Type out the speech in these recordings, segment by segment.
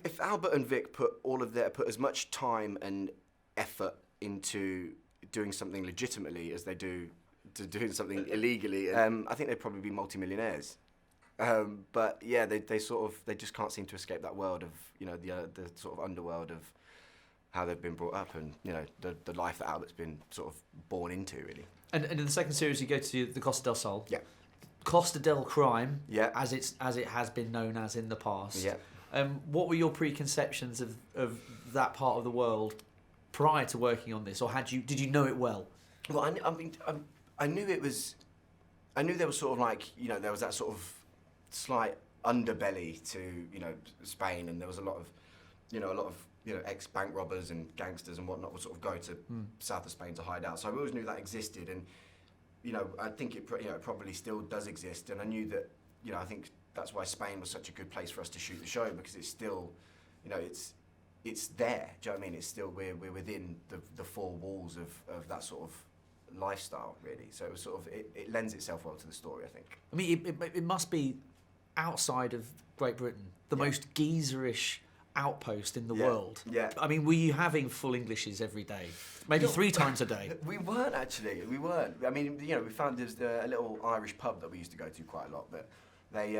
if Albert and Vic put as much time and effort into doing something legitimately as they do to doing something illegally, I think they'd probably be multimillionaires. But yeah, they just can't seem to escape that world of the sort of underworld of how they've been brought up and the life that Albert's been sort of born into, really. And in the second series, you go to the Costa del Sol. Yeah. Costa del Crime. Yeah. As it has been known as in the past. Yeah. What were your preconceptions of that part of the world prior to working on this, or did you know it well? Well, I knew it was. I knew there was sort of like there was that sort of slight underbelly to Spain, and there was a lot of ex-bank robbers and gangsters and whatnot would sort of go to south of Spain to hide out. So I always knew that existed, and I think it probably still does exist. And I knew that I think that's why Spain was such a good place for us to shoot the show, because it's still it's there. Do you know what I mean? It's still we're within the four walls of that sort of lifestyle, really. So it was sort of it lends itself well to the story, I think. I mean, it must be outside of Great Britain the most geezerish outpost in the world. Yeah. I mean, were you having full Englishes every day? Maybe 3 times a day? We weren't, actually. We weren't. I mean, we found there's a little Irish pub that we used to go to quite a lot, but they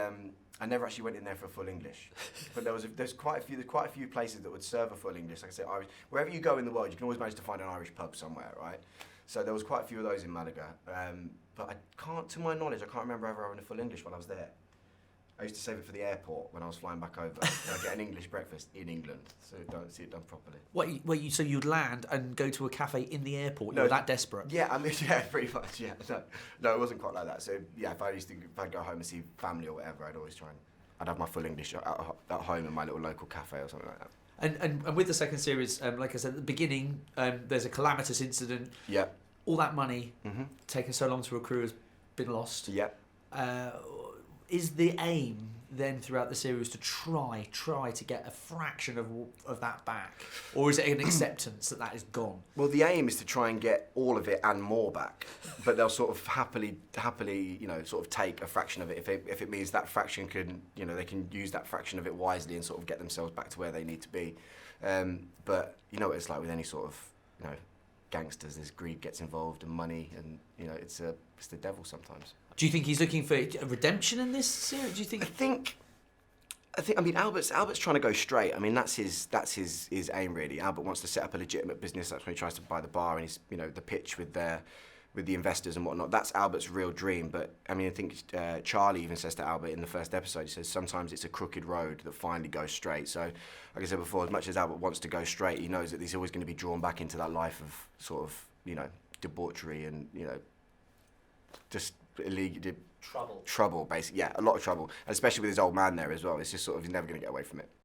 I never actually went in there for full English. But there's quite a few places that would serve a full English. Like I said, Irish. Wherever you go in the world, you can always manage to find an Irish pub somewhere, right? So there was quite a few of those in Malaga. But to my knowledge, I can't remember ever having a full English while I was there. I used to save it for the airport when I was flying back over. And I'd get an English breakfast in England, so don't see it done properly. So you'd land and go to a cafe in the airport? No, you were that desperate? Yeah, I mean, yeah, pretty much, yeah. No, it wasn't quite like that. So yeah, if I'd go home and see family or whatever, I'd have my full English at home in my little local cafe or something like that. And with the second series, like I said at the beginning, there's a calamitous incident. Yeah. All that money taken so long to accrue has been lost. Yeah. Is the aim then throughout the series to try to get a fraction of that back, or is it an acceptance that is gone? Well, the aim is to try and get all of it and more back, but they'll sort of happily, sort of take a fraction of it if it means that fraction can, they can use that fraction of it wisely and sort of get themselves back to where they need to be. But what it's like with any sort of, gangsters, there's greed gets involved and money, and it's the devil sometimes. Do you think he's looking for a redemption in this series? Do you think? I mean, Albert's trying to go straight. I mean, that's his aim, really. Albert wants to set up a legitimate business. That's when he tries to buy the bar and he's the pitch with the investors and whatnot. That's Albert's real dream. But I mean, I think Charlie even says to Albert in the first episode, he says sometimes it's a crooked road that finally goes straight. So, like I said before, as much as Albert wants to go straight, he knows that he's always going to be drawn back into that life of sort of debauchery and just illegal trouble. Trouble, basically. Yeah, a lot of trouble, and especially with his old man there as well. It's just sort of he's never going to get away from it.